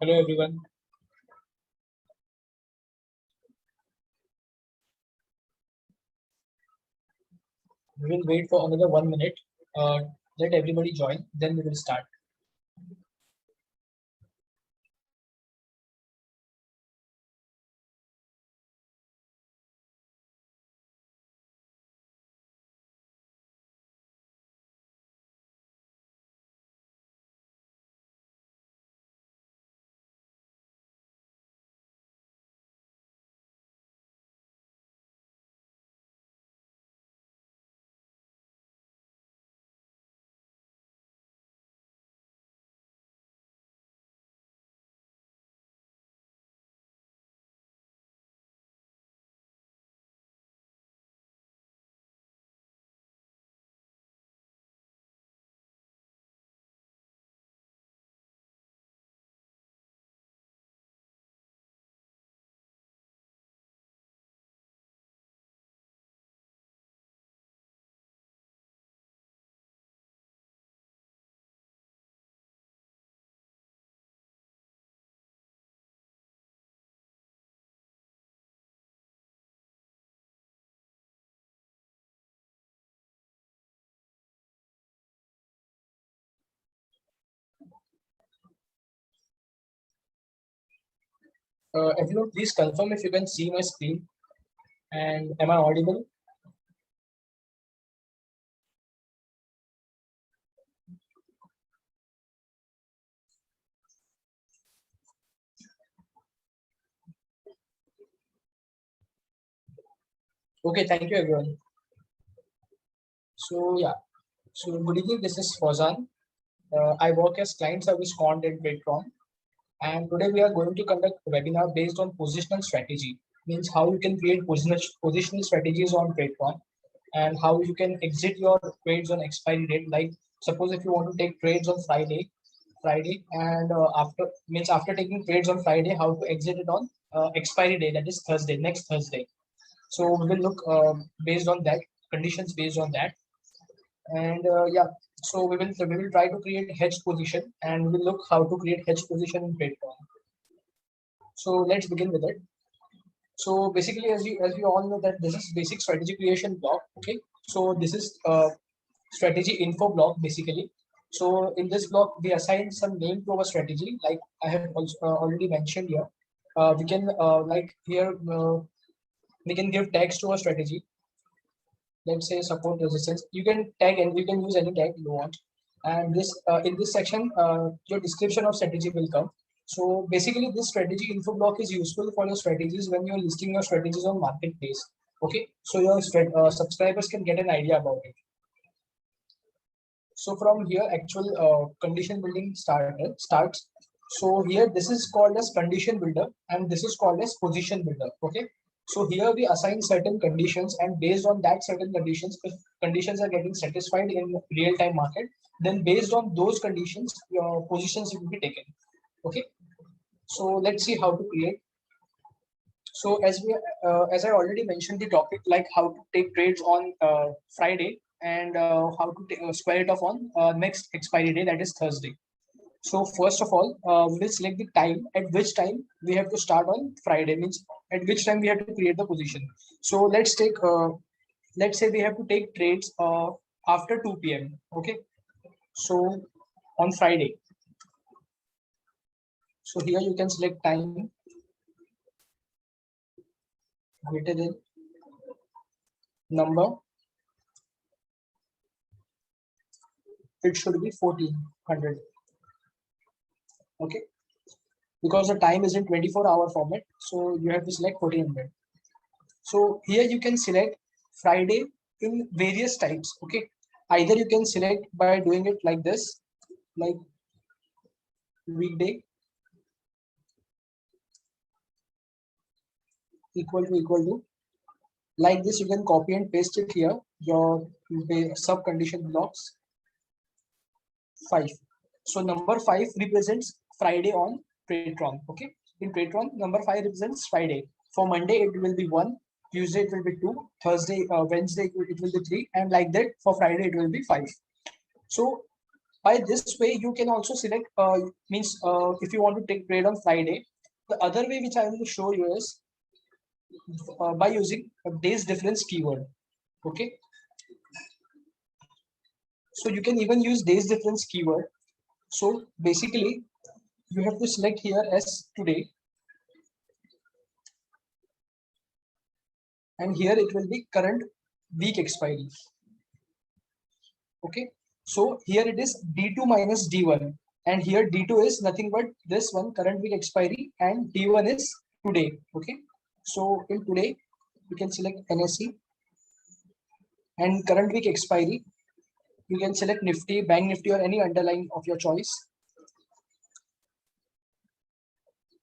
Hello everyone. We will wait for another 1 minute. Let everybody join, then we will start. Everyone, please confirm if you can see my screen and am I audible? Okay, thank you everyone. So good evening. This is Fauzan. I work as client service quant at Bitron, and today we are going to conduct a webinar based on positional strategy. Means how you can create positional strategies on Bitron, and how you can exit your trades on expiry date. Like suppose if you want to take trades on Friday, and after taking trades on Friday, how to exit it on expiry day, that is Thursday, next Thursday. So we will look based on that conditions based on that, and so we will try to create hedge position, and we will look how to create hedge position in Bitcoin. So let's begin with it. So basically, as you all know that this is basic strategy creation block. Okay, so this is strategy info block basically. So in this block, we assign some name to our strategy. Like I have also already mentioned here, we can like here we can give tags to our strategy. Let's say support resistance. You can tag and you can use any tag you want. And this in this section, your description of strategy will come. So basically, this strategy info block is useful for your strategies when you're listing your strategies on marketplace. Okay, so your subscribers can get an idea about it. So from here, actual condition building starts. So here, this is called as condition builder, and this is called as position builder. Okay. So here we assign certain conditions, and based on that certain conditions, if conditions are getting satisfied in real-time market, then based on those conditions, your positions will be taken. Okay. So let's see how to create. So as I already mentioned the topic, like how to take trades on Friday, and how to square it off on next expiry day, that is Thursday. So first of all, we'll select the time at which time we have to start on Friday, means at which time we have to create the position. So let's say we have to take trades after 2 p.m. Okay. So on Friday. So here you can select time greater than number. It should be 1400. Okay, because the time is in 24-hour format, so you have to select 1400. So here you can select Friday in various types. Okay, either you can select by doing it like this, like weekday equal to like this. You can copy and paste it here, your sub condition blocks 5. So number 5 represents Friday on Patreon. Okay, in Patreon, number 5 represents Friday. For Monday, it will be 1. Tuesday, it will be 2. Thursday, Wednesday, it will be 3. And like that, for Friday, it will be 5. So By this way, you can also select, means if you want to take trade on Friday, the other way which I will show you is by using a days difference keyword. Okay. So you can even use days difference keyword. So basically, you have to select here as today. And here it will be current week expiry. Okay. So here it is D2 minus D1. And here D2 is nothing but this one current week expiry and D1 is today. Okay. So in today, you can select NSE and current week expiry. You can select Nifty, Bank Nifty or any underlying of your choice.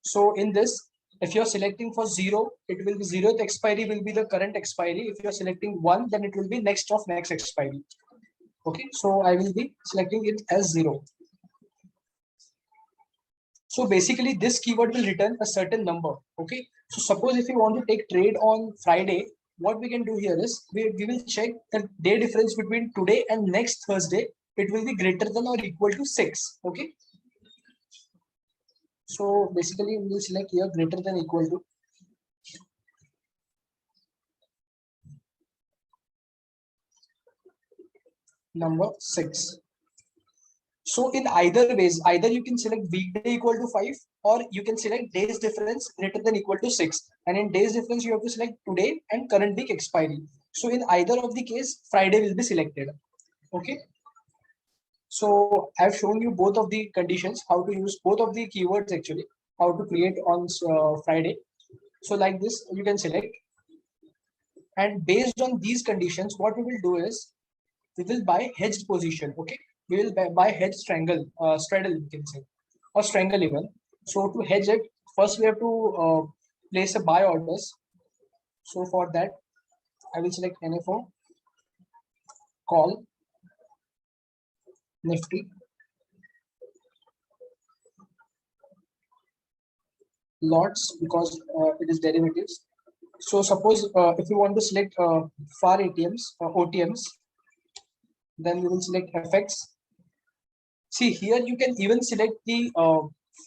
So in this, if you're selecting for 0, it will be 0th expiry will be the current expiry. If you're selecting 1, then it will be next of next expiry. Okay, so I will be selecting it as 0. So basically this keyword will return a certain number. Okay, so suppose if you want to take trade on Friday, what we can do here is we will check the day difference between today and next Thursday. It will be greater than or equal to 6. Okay, so basically we will select here greater than equal to number 6. So in either ways, either you can select weekday equal to 5 or you can select days difference greater than equal to 6. And in days difference, you have to select today and current week expiry. So in either of the case, Friday will be selected. Okay. So I've shown you both of the conditions, how to use both of the keywords actually, how to create on Friday. So like this, you can select. And based on these conditions, what we will do is we will buy hedged position. Okay, we will buy hedge straddle, we can say, or strangle even. So to hedge it, first we have to place a buy orders. So for that, I will select NFO, call, Nifty, lots because it is derivatives. So suppose if you want to select FAR ATMs, OTMs, then we will select FX. See here, you can even select the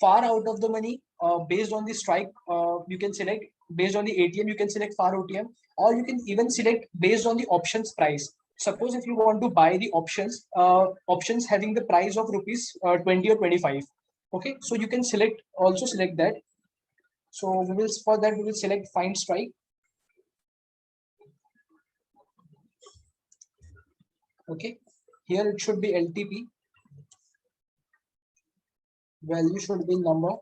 far out of the money based on the strike. You can select based on the ATM. You can select far OTM, or you can even select based on the options price. Suppose if you want to buy the options having the price of rupees 20 or 25. Okay, so you can select that. So we will for that we will select find strike. Okay, here it should be LTP. Value should be number.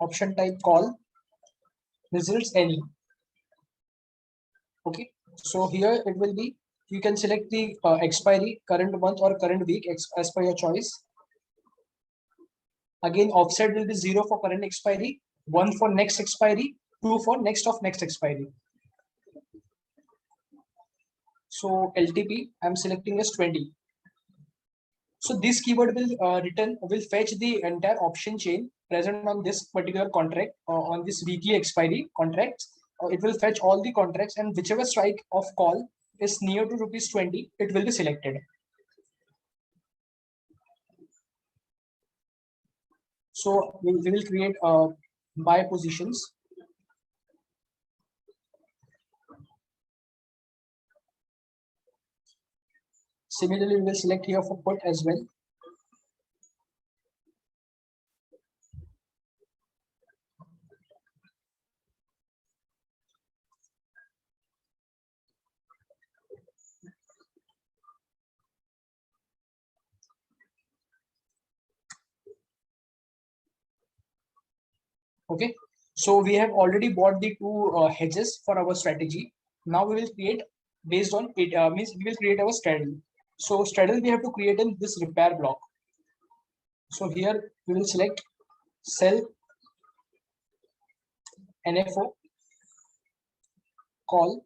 Option type call. Results any. Okay, so here it will be, you can select the expiry, current month or current week as per your choice. Again, offset will be 0 for current expiry, 1 for next expiry, 2 for next of next expiry. So LTP, I'm selecting as 20. So this keyword will fetch the entire option chain present on this particular contract, on this weekly expiry contracts. It will fetch all the contracts, and whichever strike of call is near to rupees 20, it will be selected. So we will create buy positions. Similarly, we will select here for put as well. Okay, so we have already bought the two hedges for our strategy. Now we will create based on it, means we will create our straddle. So straddle we have to create in this repair block. So here we will select sell NFO, call.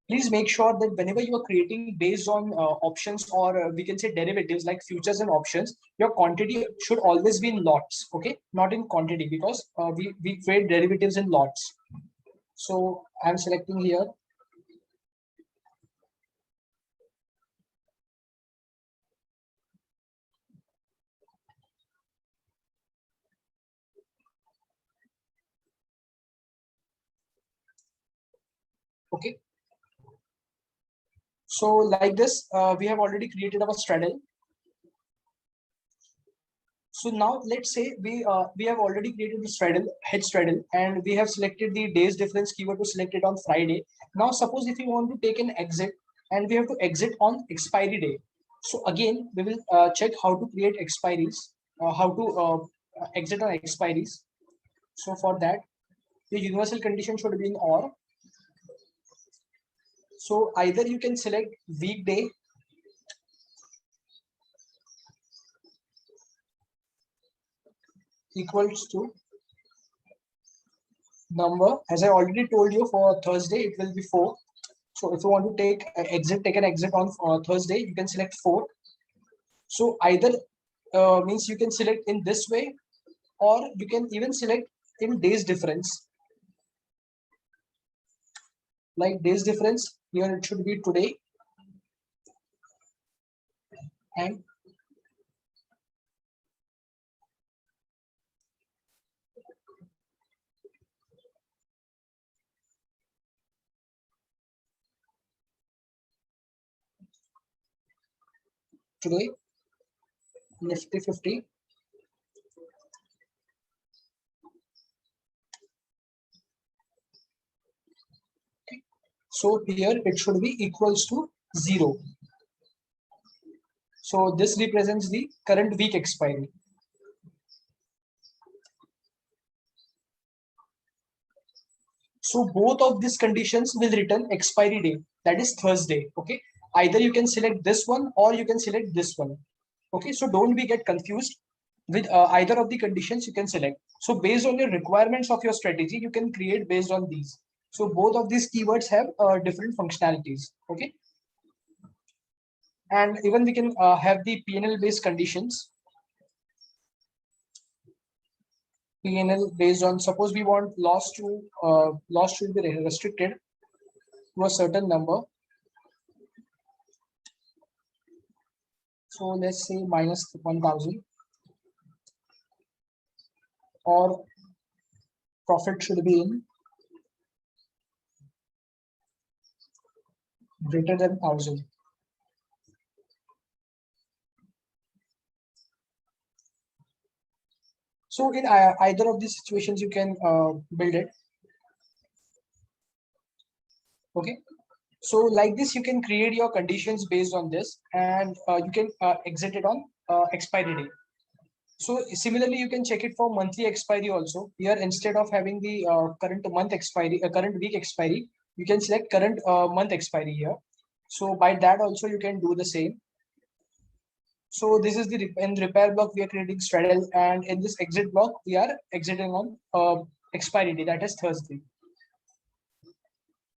Please make sure that whenever you are creating based on options or we can say derivatives like futures and options, your quantity should always be in lots, okay, not in quantity, because we trade derivatives in lots. So I'm selecting here Okay. So like this, we have already created our straddle. So now let's say we have already created the straddle, head straddle, and we have selected the days difference keyword to select it on Friday. Now suppose if you want to take an exit and we have to exit on expiry day. So again, we will check how to create expiries, how to exit on expiries. So for that, the universal condition should be in or. So either you can select weekday equals to number. As I already told you, for Thursday it will be 4. So if you want to take an exit on Thursday, you can select 4. So either means you can select in this way, or you can even select in days difference. Like days difference, here it should be today and today, Nifty 50. So here it should be equals to 0. So this represents the current week expiry. So both of these conditions will return expiry date, that is Thursday. Okay. Either you can select this one or you can select this one. Okay. So don't be get confused with either of the conditions you can select. So based on your requirements of your strategy, you can create based on these. So both of these keywords have different functionalities. Okay. And even we can have the PNL based conditions. PNL based on, suppose we want loss to be restricted to a certain number. So let's say minus 1000, or profit should be in greater than 1000. So in either of these situations, you can build it. Okay. So like this, you can create your conditions based on this, and you can exit it on expiry date. So similarly, you can check it for monthly expiry also. Here, instead of having the current month expiry, current week expiry, you can select current month expiry here. So by that also, you can do the same. So this is the in repair block we are creating straddle, and in this exit block we are exiting on expiry date, that is Thursday.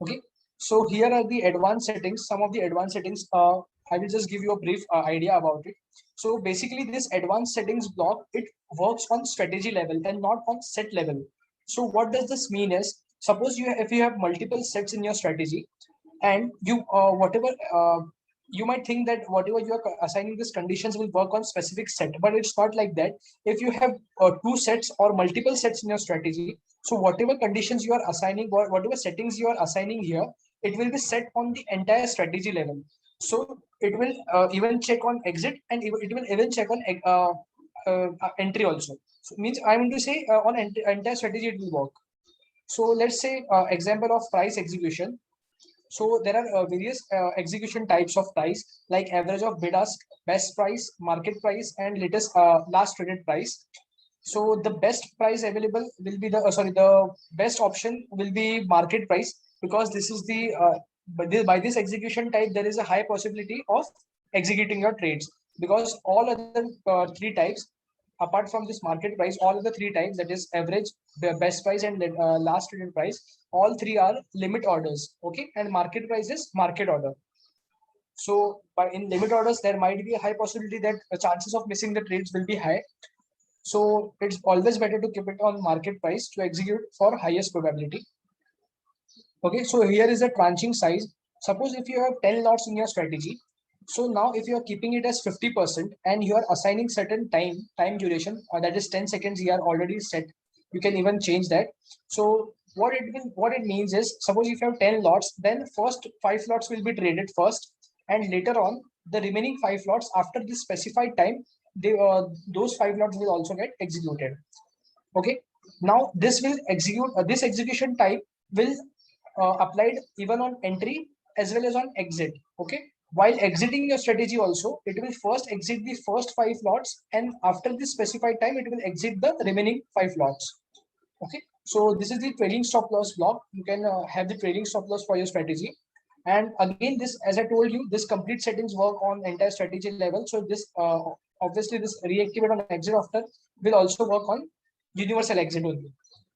Okay. So here are the advanced settings. Some of the advanced settings. I will just give you a brief idea about it. So basically, this advanced settings block, it works on strategy level and not on set level. So what does this mean is, suppose if you have multiple sets in your strategy, and you whatever you might think that whatever you are assigning these conditions will work on specific set, but it's not like that. If you have two sets or multiple sets in your strategy, so whatever conditions you are assigning, whatever settings you are assigning here, it will be set on the entire strategy level. So it will even check on exit, and it will even check on entry also. So means I want to say on entire strategy it will work. So let's say example of price execution. So there are various execution types of price, like average of bid ask, best price, market price, and latest last traded price. So the best price available will be the best option will be market price, because this is the by this execution type there is a high possibility of executing your trades, because all other three types apart from this market price, all of the three types, that is average, the best price, and last traded price, all three are limit orders. Okay. And market price is market order. So by in limit orders there might be a high possibility that the chances of missing the trades will be high. So it's always better to keep it on market price to execute for highest probability. Okay, so here is the tranching size. Suppose if you have 10 lots in your strategy, so now if you are keeping it as 50% and you are assigning certain time duration, that is 10 seconds, you are already set. You can even change that. So what it means is, suppose if you have 10 lots, then first 5 lots will be traded first, and later on the remaining 5 lots after this specified time, they those 5 lots will also get executed. Okay. Now this will execute this execution type will applied even on entry as well as on exit. Okay. While exiting your strategy also, it will first exit the first 5 lots, and after this specified time, it will exit the remaining 5 lots. Okay. So this is the trailing stop loss block. You can have the trailing stop loss for your strategy. And again, this, as I told you, this complete settings work on entire strategy level. So this obviously this reactivate on exit after will also work on universal exit only.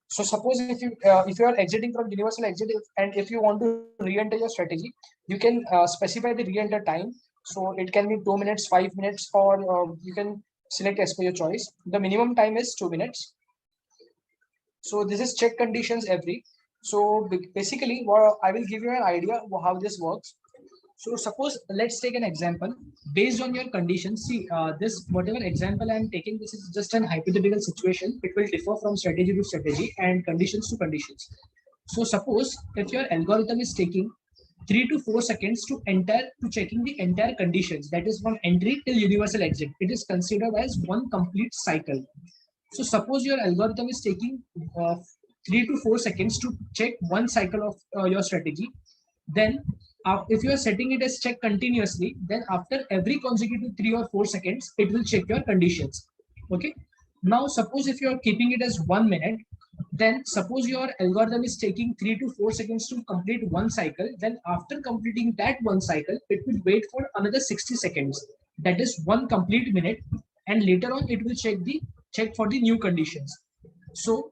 So suppose if you are exiting from universal exit, and if you want to re-enter your strategy, you can specify the re-enter time. So it can be 2 minutes, 5 minutes, or you can select as per your choice. The minimum time is 2 minutes. So this is check conditions every. So basically, what I will give you an idea of how this works. So suppose let's take an example based on your conditions. See, this whatever example I am taking, this is just an hypothetical situation. It will differ from strategy to strategy and conditions to conditions. So suppose if your algorithm is taking 3 to 4 seconds to enter to checking the entire conditions, that is from entry till universal exit, it is considered as one complete cycle. So suppose your algorithm is taking 3 to 4 seconds to check one cycle of your strategy. Then if you are setting it as check continuously, then after every consecutive 3 or 4 seconds, it will check your conditions. Okay. Now suppose if you are keeping it as 1 minute, then suppose your algorithm is taking 3 to 4 seconds to complete one cycle. Then after completing that one cycle, it will wait for another 60 seconds. That is one complete minute. And later on, it will check for the new conditions. So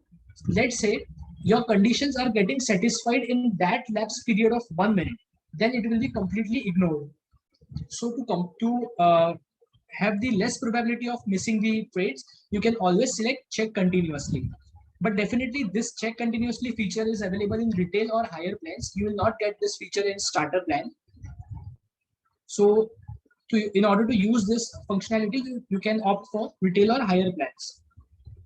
let's say your conditions are getting satisfied in that lapse period of 1 minute, then it will be completely ignored. So to come to have the less probability of missing the trades, you can always select check continuously. But definitely this check continuously feature is available in retail or higher plans. You will not get this feature in starter plan. So in order to use this functionality, you can opt for retail or higher plans.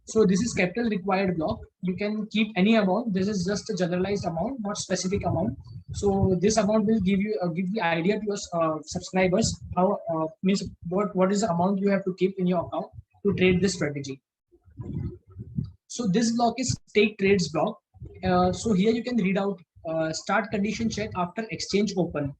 So this is capital required block. You can keep any amount. This is just a generalized amount, not specific amount. So this amount will give the idea to your subscribers how means what is the amount you have to keep in your account to trade this strategy. So this block is take trades block. So here you can read out start condition check after exchange open.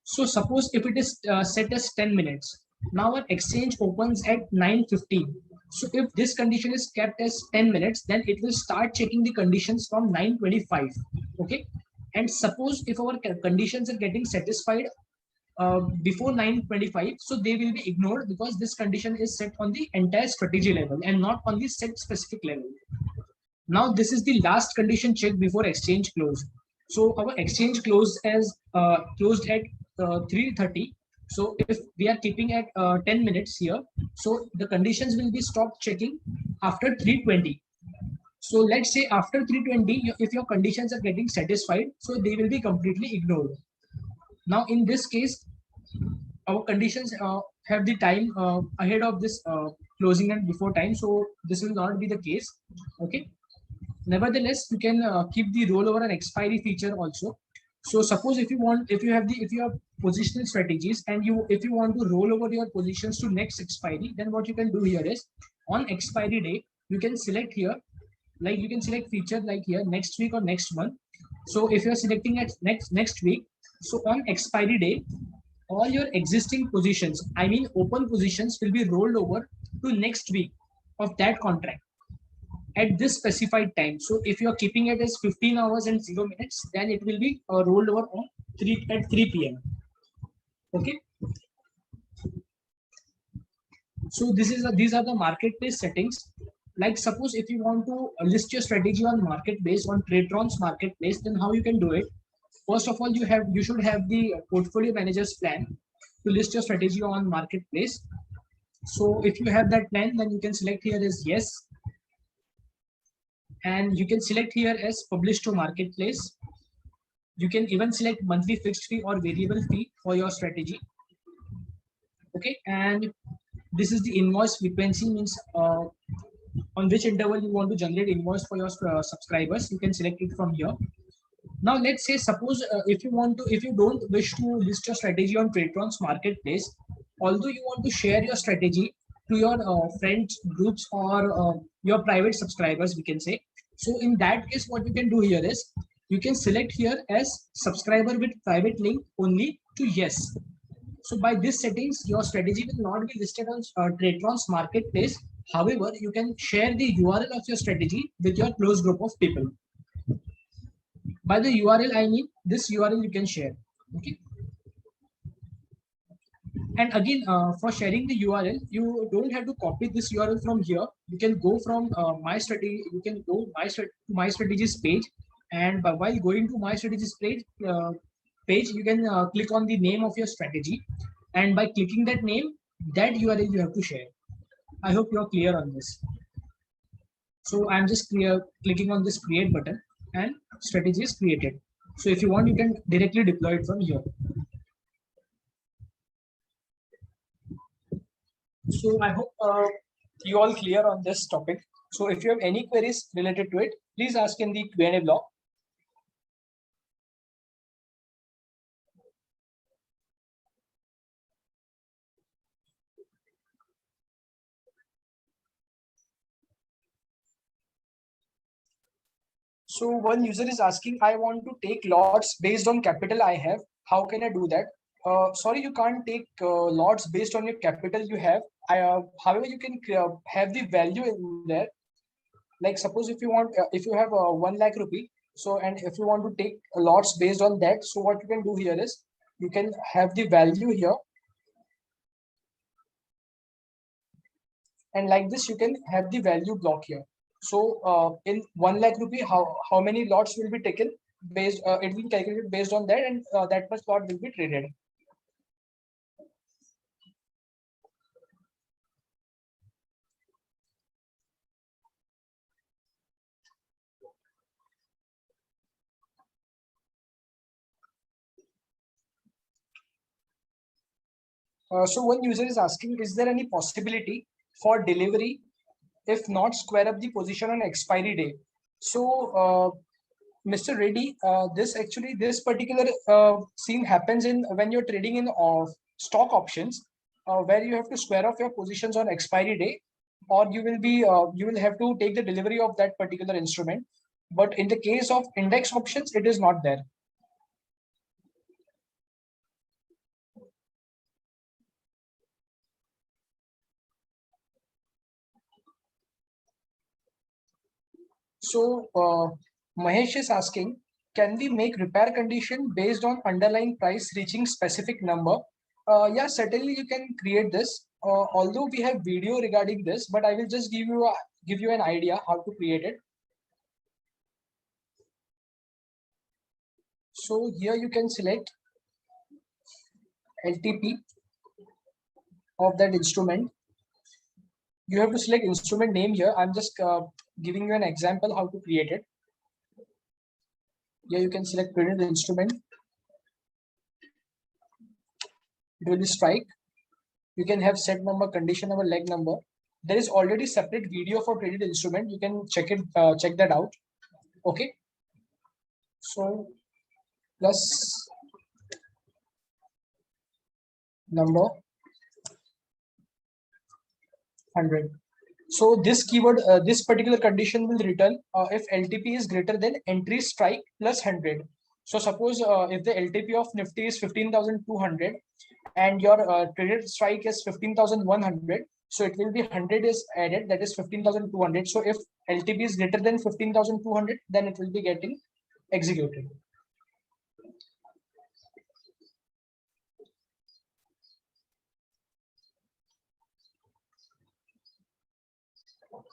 So suppose if it is set as 10 minutes, now our exchange opens at 9:15. So if this condition is kept as 10 minutes, then it will start checking the conditions from 9:25. Okay. And suppose if our conditions are getting satisfied before 9:25, so they will be ignored because this condition is set on the entire strategy level and not on the set specific level. Now this is the last condition check before exchange close. So our exchange closed at 3:30. So if we are keeping at 10 minutes here, so the conditions will be stopped checking after 3:20. So let's say after 3:20, if your conditions are getting satisfied, so they will be completely ignored. Now in this case, our conditions have the time ahead of this closing and before time. So this will not be the case. Okay. Nevertheless, you can keep the rollover and expiry feature also. So suppose if you have positional strategies and if you want to roll over your positions to next expiry, then what you can do here is on expiry day, you can select here, like you can select feature like here next week or next month. So if you're selecting at next week, so on expiry day, all your existing positions, I mean open positions, will be rolled over to next week of that contract at this specified time. So if you're keeping it as 15 hours and 0 minutes, then it will be rolled over on 3 p.m. Okay. So these are the marketplace settings. Like suppose if you want to list your strategy on marketplace on Tradetron's marketplace, then how you can do it? First of all, you should have the portfolio manager's plan to list your strategy on marketplace. So if you have that plan, then you can select here as yes, and you can select here as publish to marketplace. You can even select monthly fixed fee or variable fee for your strategy. Okay, and this is the invoice frequency, means on which interval you want to generate invoice for your subscribers. You can select it from here. Now let's say, suppose if you don't wish to list your strategy on Tradetron's marketplace, although you want to share your strategy to your friends groups or your private subscribers, we can say. So in that case, what you can do here is you can select here as subscriber with private link only to yes. So by this settings, your strategy will not be listed on Tradetron's marketplace. However, you can share the URL of your strategy with your close group of people. By the URL, I mean this URL you can share. Okay. And again, for sharing the URL, you don't have to copy this URL from here. You can go from my strategy. You can go my strategies page, and while going to my strategies page, you can click on the name of your strategy, and by clicking that name, that URL you have to share. I hope you are clear on this. So I'm just clicking on this create button, and strategy is created. So if you want, you can directly deploy it from here. So I hope you all clear on this topic. So if you have any queries related to it, please ask in the Q&A block. So one user is asking, I want to take lots based on capital I have. How can I do that? Sorry, you can't take lots based on your capital you have. However, you can have the value in there. Like suppose if you want, if you have 1 lakh rupee, so and if you want to take lots based on that, so what you can do here is you can have the value here, and like this you can have the value block here. So in 1 lakh rupee, how many lots will be taken based? It will be calculated based on that, and that much lot will be traded. So one user is asking, is there any possibility for delivery if not square up the position on expiry day? So Mr. Reddy, this particular scene happens in when you're trading in stock options, where you have to square off your positions on expiry day, or you will have to take the delivery of that particular instrument. But in the case of index options, it is not there. So Mahesh is asking, can we make repair condition based on underlying price reaching specific number? Yeah, certainly you can create this. Although we have video regarding this, but I will just give you an idea how to create it. So here you can select LTP of that instrument. You have to select instrument name here. I'm just giving you an example how to create it. Here you can select traded instrument. It will be strike. You can have set number, condition number, leg number. There is already separate video for traded instrument. You can check it, check that out. Okay. So plus number 100. So this keyword, this particular condition will return if LTP is greater than entry strike plus 100. So suppose if the LTP of Nifty is 15,200 and your traded strike is 15,100, so it will be 100 is added, that is 15,200. So if LTP is greater than 15,200, then it will be getting executed.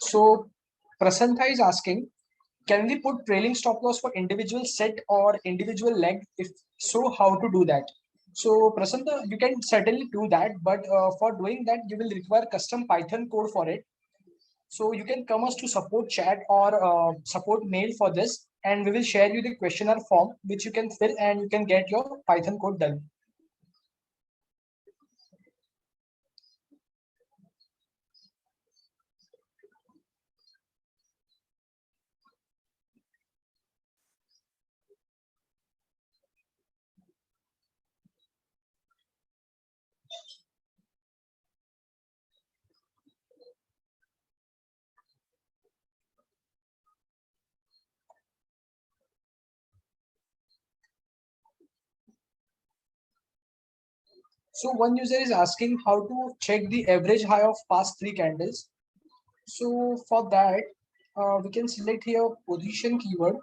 So Prasantha is asking, can we put trailing stop loss for individual set or individual leg? If so, how to do that? So Prasanta, you can certainly do that, but for doing that, you will require custom Python code for it. So you can come us to support chat or support mail for this, and we will share you the questionnaire form, which you can fill and you can get your Python code done. So one user is asking how to check the average high of past three candles. So for that, we can select here position keyword.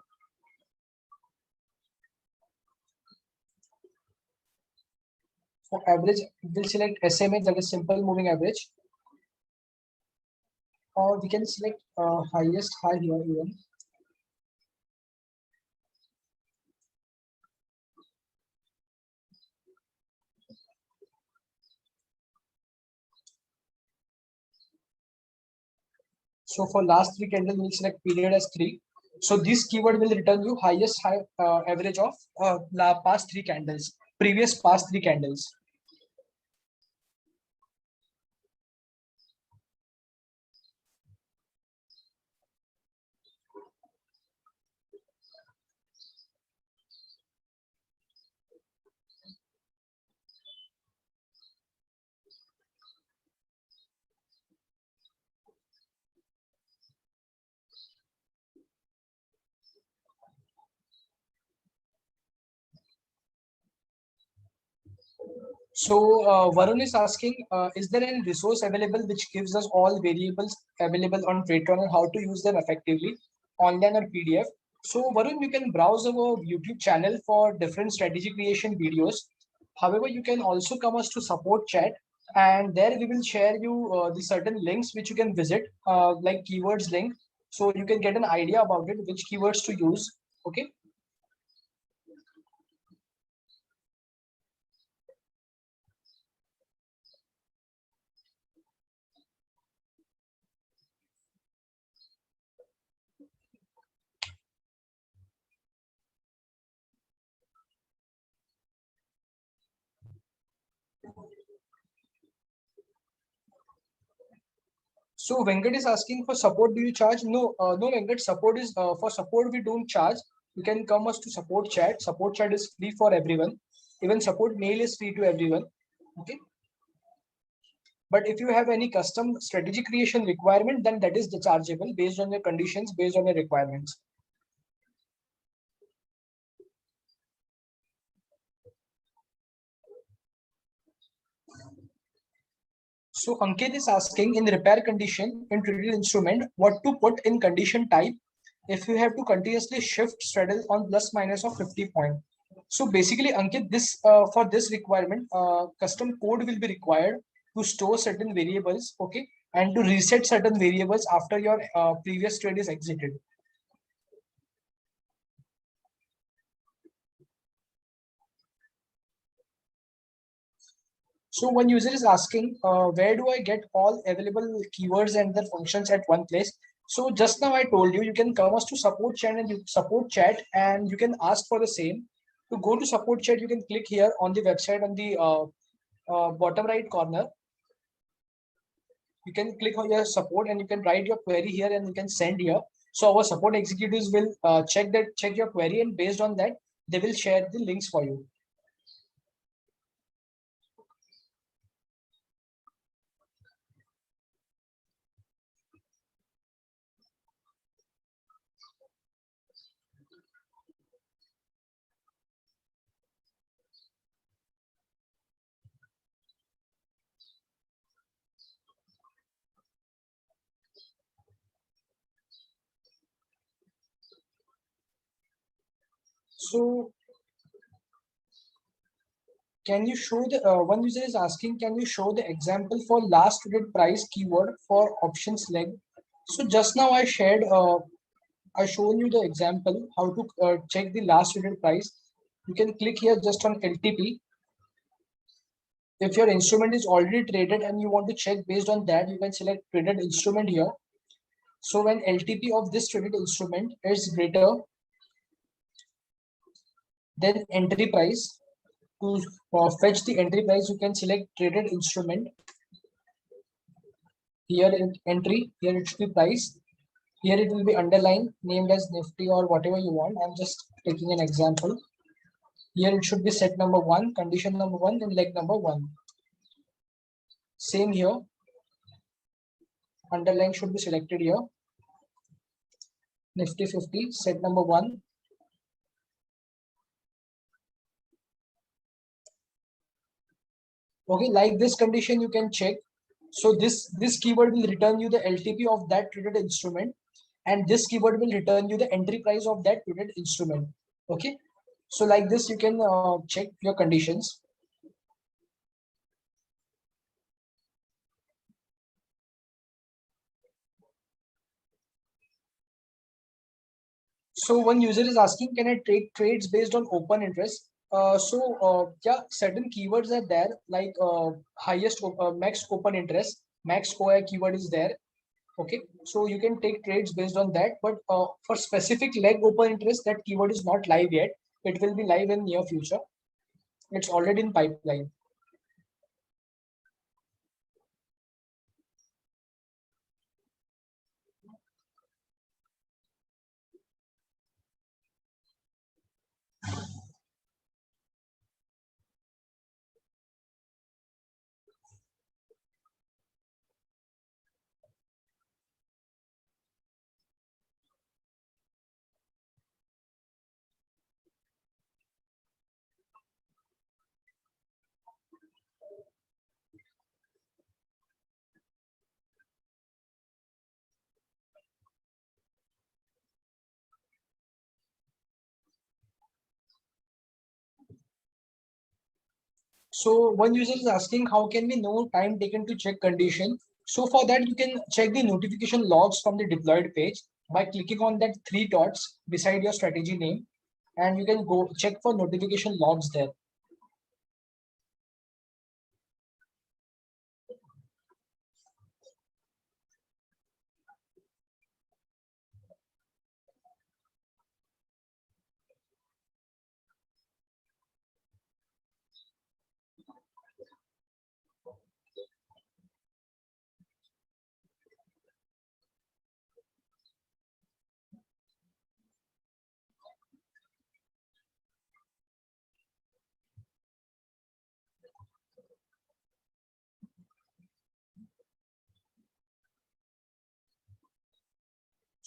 For average, we'll select SMA, that is simple moving average, or we can select highest high here even. So for last three candles, we'll select period as 3. So this keyword will return you highest high average of past three candles, previous past three candles. So Varun is asking, is there any resource available which gives us all variables available on TradeRunner, how to use them effectively, online or PDF? So Varun, you can browse our YouTube channel for different strategy creation videos. However, you can also come us to support chat, and there we will share you the certain links which you can visit, like keywords link, so you can get an idea about it, which keywords to use. Okay. So Venkat is asking for support. Do you charge? No, no, Venkat. Support is for support. We don't charge. You can come us to support chat. Support chat is free for everyone. Even support mail is free to everyone. Okay. But if you have any custom strategy creation requirement, then that is the chargeable based on your conditions, based on your requirements. So Ankit is asking in repair condition in traded instrument, what to put in condition type if you have to continuously shift straddle on plus minus of 50 point. So basically, Ankit, this for this requirement, custom code will be required to store certain variables, okay, and to reset certain variables after your previous trade is exited. So one user is asking, where do I get all available keywords and their functions at one place? So just now I told you, you can come us to support chat and you can ask for the same. To go to support chat, you can click here on the website on the bottom right corner. You can click on your support and you can write your query here and you can send here. So our support executives will check your query, and based on that, they will share the links for you. So can you show the one user is asking, can you show the example for last traded price keyword for options leg? So just now I shown you the example how to check the last traded price. You can click here just on LTP. If your instrument is already traded and you want to check based on that, you can select traded instrument here. So when LTP of this traded instrument is greater than entry price, to fetch the entry price, you can select traded instrument. Here in entry, here it should be price. Here it will be underlined, named as Nifty or whatever you want. I'm just taking an example. Here it should be set number 1, condition number 1, then leg number 1. Same here, underline should be selected here. Nifty 50, set number 1. Okay, like this condition you can check. So this keyword will return you the LTP of that traded instrument, and this keyword will return you the entry price of that traded instrument. Okay, so like this you can check your conditions. So one user is asking, can I take trades based on open interest? Yeah, certain keywords are there, like max open interest, max OI keyword is there. Okay, so you can take trades based on that, but for specific leg open interest, that keyword is not live yet. It will be live in near future. It's already in pipeline. So one user is asking, how can we know time taken to check condition? So for that, you can check the notification logs from the deployed page by clicking on that three dots beside your strategy name, and you can go check for notification logs there.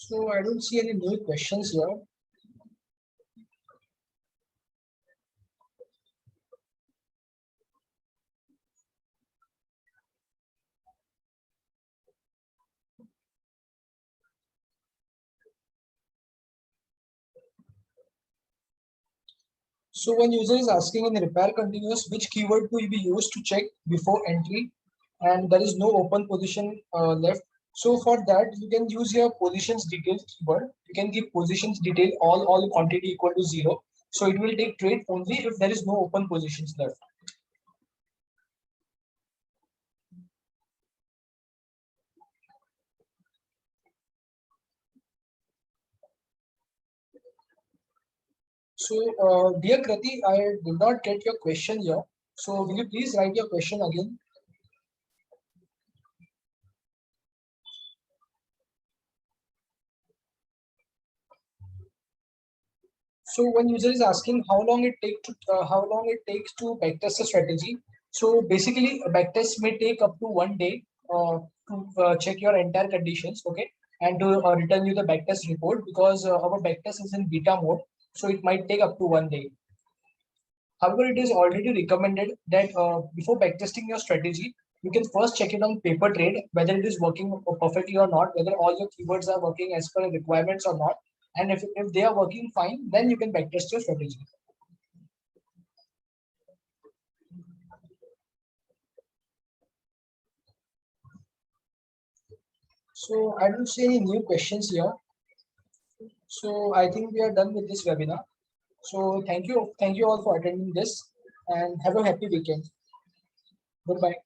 So I don't see any new questions here. So one user is asking in repair continuous, which keyword to be used to check before entry, and there is no open position left. So for that, you can use your positions detail keyword. You can give positions detail all quantity equal to 0. So it will take trade only if there is no open positions left. So dear Krati, I did not get your question here. So will you please write your question again? So one user is asking how long it takes to backtest a strategy. So basically, a backtest may take up to 1 day to check your entire conditions, okay, and to return you the backtest report because our backtest is in beta mode, so it might take up to 1 day. However, it is already recommended that before backtesting your strategy, you can first check it on paper trade whether it is working perfectly or not, whether all your keywords are working as per requirements or not, and if they are working fine, then you can backtest your strategy. So I don't see any new questions here. So I think we are done with this webinar. So thank you all for attending this, and have a happy weekend. Goodbye.